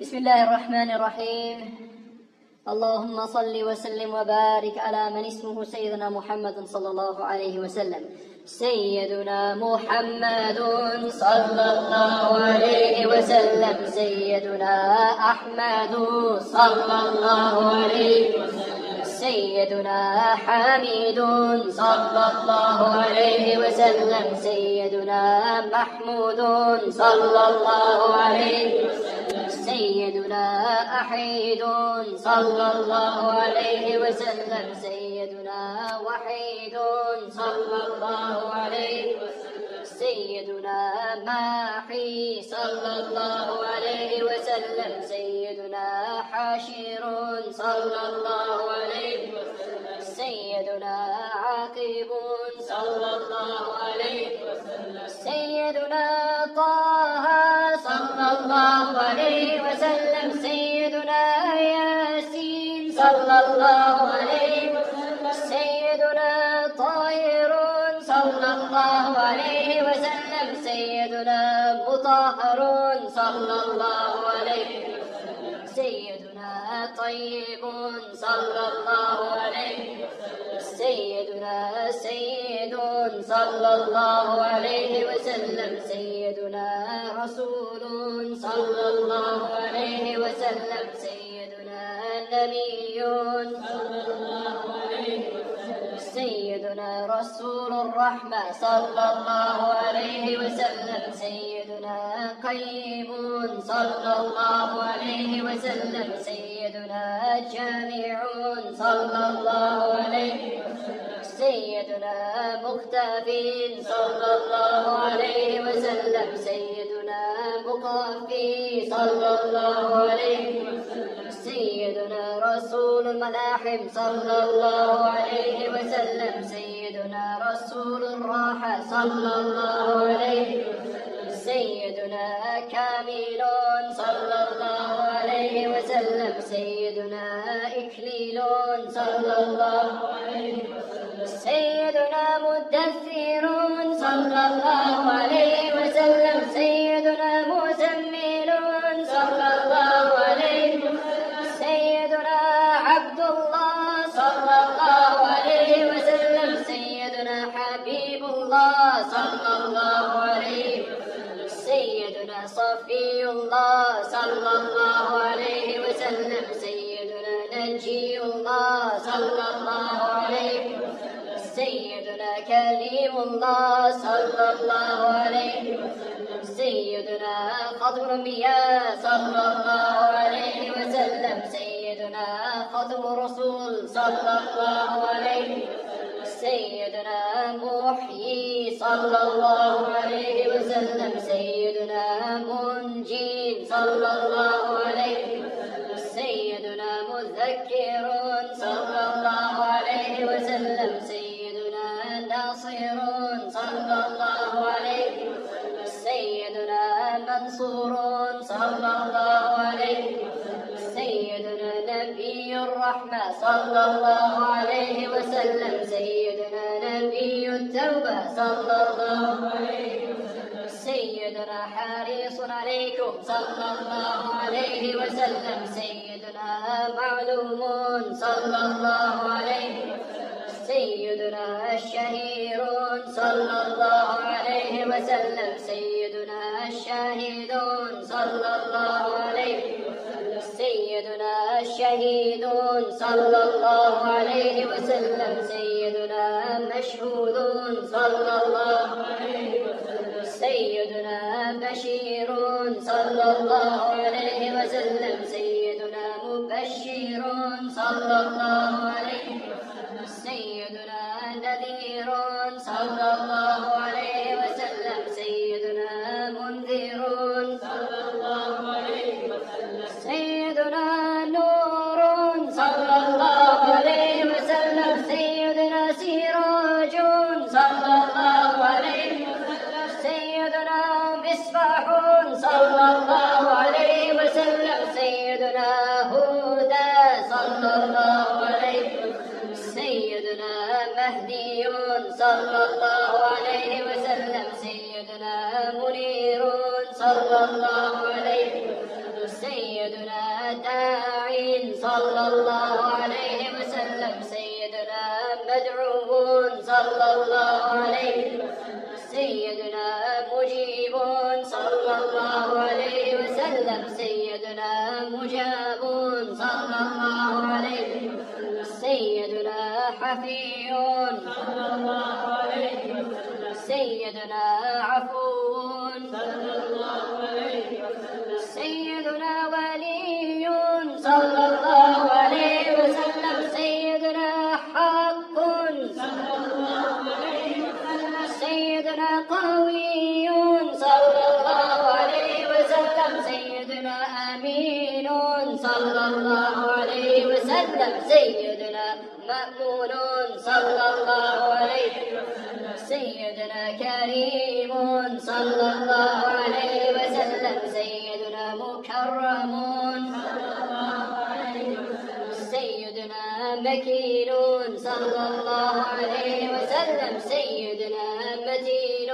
بسم الله الرحمن الرحيم. اللهم صل وسلم وبارك على من اسمه سيدنا محمد صلى الله عليه وسلم. سيدنا محمد صلى الله عليه وسلم. سيدنا أحمد صلى الله عليه وسلم. سيدنا حميد صلى الله عليه وسلم. سيدنا محمود صلى الله عليه وسلم. سيدنا أحيد صلى الله عليه وسلم. سيدنا وحيد صلى الله عليه وسلم. سيدنا ماحي صلى الله عليه وسلم. سيدنا حاشر صلى الله عليه وسلم. سيدنا عاقب صلى الله عليه وسلم. سيدنا طه صلى الله عليه وسلم. سيدنا ياسين صلى الله عليه وسلم. سيدنا طاهر صلى الله عليه وسلم. سيدنا مطهر صلى الله عليه وسلم. سيدنا طيب صلى الله عليه وسلم. سيدنا سيد صلى الله عليه وسلم. سيدنا رسول صلى الله عليه وسلم. سيدنا نبي صلى الله عليه وسلم. سيدنا رسول الرحمة صلى الله عليه وسلم. سيدنا قيم صلى الله عليه وسلم. سيدنا جامع صلى الله عليه وسلم. سيدنا مختفي صلى الله عليه وسلم. سيدنا مقفي صلى الله عليه وسلم. سيدنا رسول الملاحم صلى الله عليه وسلم. سيدنا رسول الراحة صلى الله عليه وسلم. سيدنا كامل صلى الله عليه وسلم. سيدنا إكليل صلى الله عليه وسلم. سيدنا مدثر صلى الله عليه وسلم. سيدنا مزمل صلى الله عليه وسلم. سيدنا عبد الله صلى الله عليه وسلم. سيدنا حبيب الله صلى الله عليه وسلم. سيدنا صفي الله صلى الله عليه وسلم. سيدنا نجي الله صلى الله عليه وسلم. سيدنا كليم الله صلى الله عليه وسلم. سيدنا خضر الأنبياء صلى الله عليه وسلم. سيدنا خضر الرسول صلى الله عليه وسلم. سيدنا محيي صلى الله عليه وسلم. سيدنا منجي صلى الله عليه وسلم. سيدنا مذكر صلى الله عليه وسلم. سيدنا ناصر صلى الله عليه وسلم. سيدنا منصور صلى الله عليه وسلم. سيدنا نبي الرحمة صلى الله عليه وسلم. سيدنا نبي التوبة صلى الله عليه وسلم. سيدنا حريص عليكم صلى الله عليه وسلم. سيدنا معلوم صلى الله عليه وسلم. سيدنا الشهير صلى الله عليه وسلم. سيدنا الشاهد صلى الله عليه وسلم. سيدنا الشهيد صلى الله عليه وسلم. سيدنا مشهود صلى الله عليه وسلم. سيدنا بشير صلى الله عليه وسلم. سيدنا مبشر صلى الله عليه وسلم. سيدنا نذير صلى الله عليه وسلم. سيدنا منذر صلى الله عليه وسلم. سيدنا نور صلى الله عليه وسلم. سيدنا سراج صلى الله عليه وسلم. سيدنا مصباح صلى الله عليه وسلم. سيدنا هدى صلى الله عليه وسلم. سيدنا مهدي صلى الله عليه وسلم. سيدنا منير صلى الله عليه وسلم. سيدنا داع صلى الله عليه وسلم، سيدنا مدعو صلى الله عليه وسلم، سيدنا مجيب صلى الله عليه وسلم، سيدنا مجاب صلى الله عليه وسلم، سيدنا حفي صلى الله عليه وسلم، سيدنا عفو صلى الله عليه وسلم، سيدنا ولي صلى الله عليه وسلم، سيدنا حق صلى الله عليه وسلم، سيدنا قوي صلى الله عليه وسلم، سيدنا أمين صلى الله عليه وسلم، سيدنا مأمون صلى الله عليه وسلم، سيدنا كريم صلى الله عليه وسلم، سيدنا مكرم صلى الله عليه وسلم، سيدنا مكين صلى الله عليه وسلم، سيدنا متين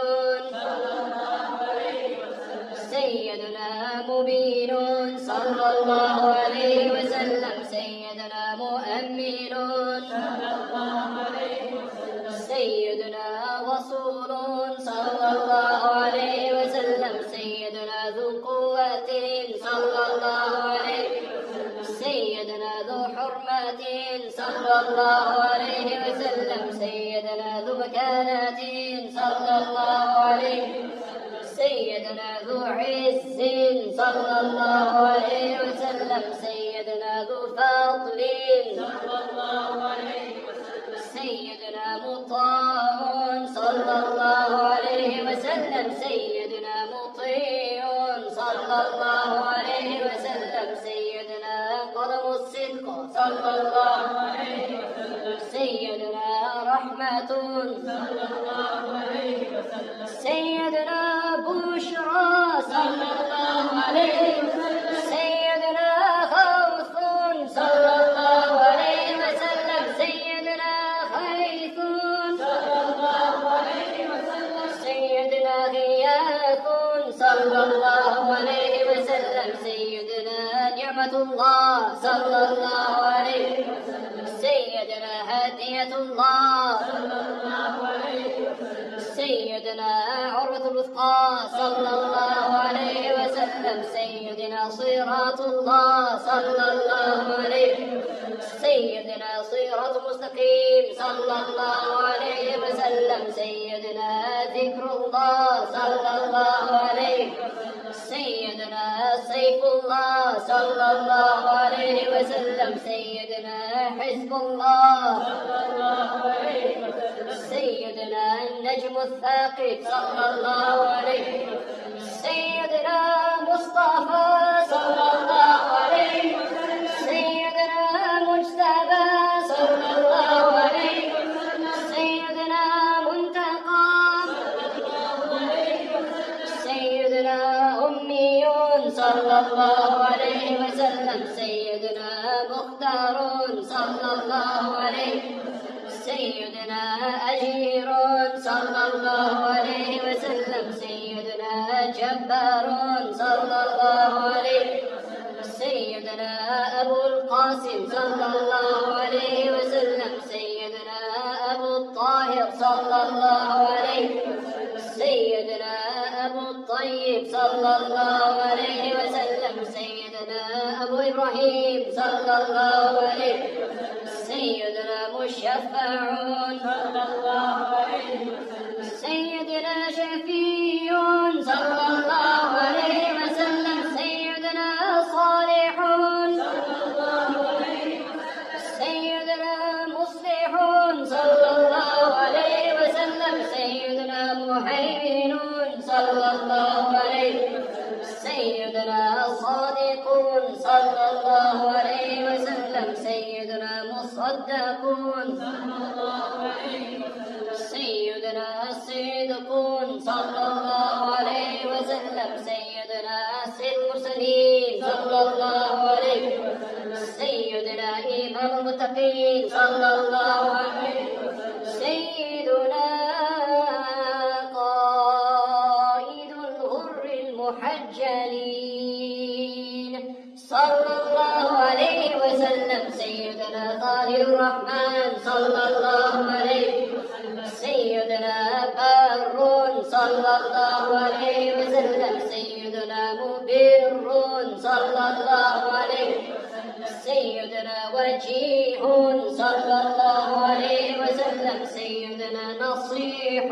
صلى الله عليه وسلم، سيدنا مبين صلى الله عليه وسلم، سيدنا مؤمن صلى الله عليه وسلم، سيدنا وصول صلى الله عليه وسلم، سيدنا ذو قوة صلى الله عليه وسلم، سيدنا ذو حرمة صلى الله عليه وسلم، سيدنا ذو مكانة صلى الله عليه وسلم، سيدنا ذو عز صلى الله عليه وسلم، سيدنا ذو فضل صلى الله عليه وسلم، سيدنا مطاع صلى الله عليه وسلم، سيدنا مطيع صلى الله عليه وسلم، سيدنا قدم الصدق صلى الله عليه وسلم، سيدنا رحمة صلى الله عليه وسلم، سيدنا بشرى صلى الله عليه وسلم، سيدنا خوف صلى الله عليه وسلم، سيدنا خيف صلى الله عليه وسلم، سيدنا غياث صلى الله عليه وسلم، سيدنا نعمة الله صلى الله عليه وسلم، سيدنا هدية الله صلى الله عليه وسلم، سيدنا عروة الوثقى صلى الله عليه وسلم، سيدنا صراط الله صلى الله عليه وسلم، سيدنا صراط مستقيم صلى الله عليه وسلم، سيدنا ذكر الله صلى الله عليه وسلم، سيدنا سيف الله صلى الله عليه وسلم، سيدنا حزب الله صلى الله عليه وسلم، سيدنا النجم الثاقب صلى الله عليه وسلم، سيدنا مصطفى صلى الله عليه وسلم، سيدنا مجتبى صلى الله عليه وسلم، سيدنا منتقى صلى الله عليه وسلم، سيدنا أمي صلى الله عليه وسلم، سيدنا مختار صلى الله عليه وسلم، سيدنا أجير صلى الله عليه وسلم، سيدنا جبار صلى الله عليه وسلم، سيدنا أبو القاسم صلى الله عليه وسلم، سيدنا أبو الطاهر صلى الله عليه وسلم، سيدنا أبو الطيب صلى الله عليه وسلم، سيدنا أبو إبراهيم صلى الله عليه وسلم، سيدنا مشفع صلى الله عليه وسلم، سيدنا شفيع صلى الله عليه وسلم، سيدنا صالح صلى الله عليه وسلم، سيدنا مصلح صلى الله عليه وسلم، سيدنا مهيمن صلى الله عليه وسلم، سيدنا صادق صلى الله عليه وسلم، سيدنا مصدق صلى الله عليه وسلم، سيدنا صدق صلى الله عليه وسلم، سيدنا سيد المرسلين صلى الله عليه وسلم، سيدنا إمام المتقين صلى الله عليه وسلم، سيدنا قائد الغر المحيي العجالين. صلى الله عليه وسلم سيدنا طه الرحمن صلى الله عليه وسلم سيدنا بر صلى الله عليه وسلم سيدنا مبر صلى الله عليه وسلم سيدنا وجيه صلى الله عليه وسلم سيدنا نصيح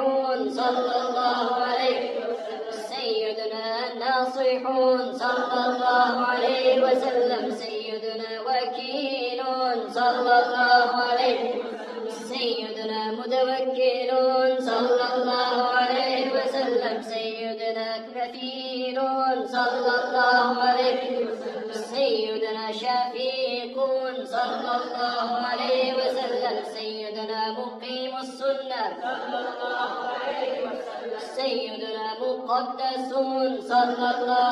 صلى الله عليه وسلم سيدنا ناصح صلى الله عليه وسلم سيدنا وكيل صلى الله عليه وسلم سيدنا متوكل صلى الله عليه وسلم سيدنا كفيل صلى الله عليه وسلم سيدنا شفيق صلى الله عليه وسلم سيدنا مقيم السنة صلى الله عليه وسلم سيدنا مقدس صلى الله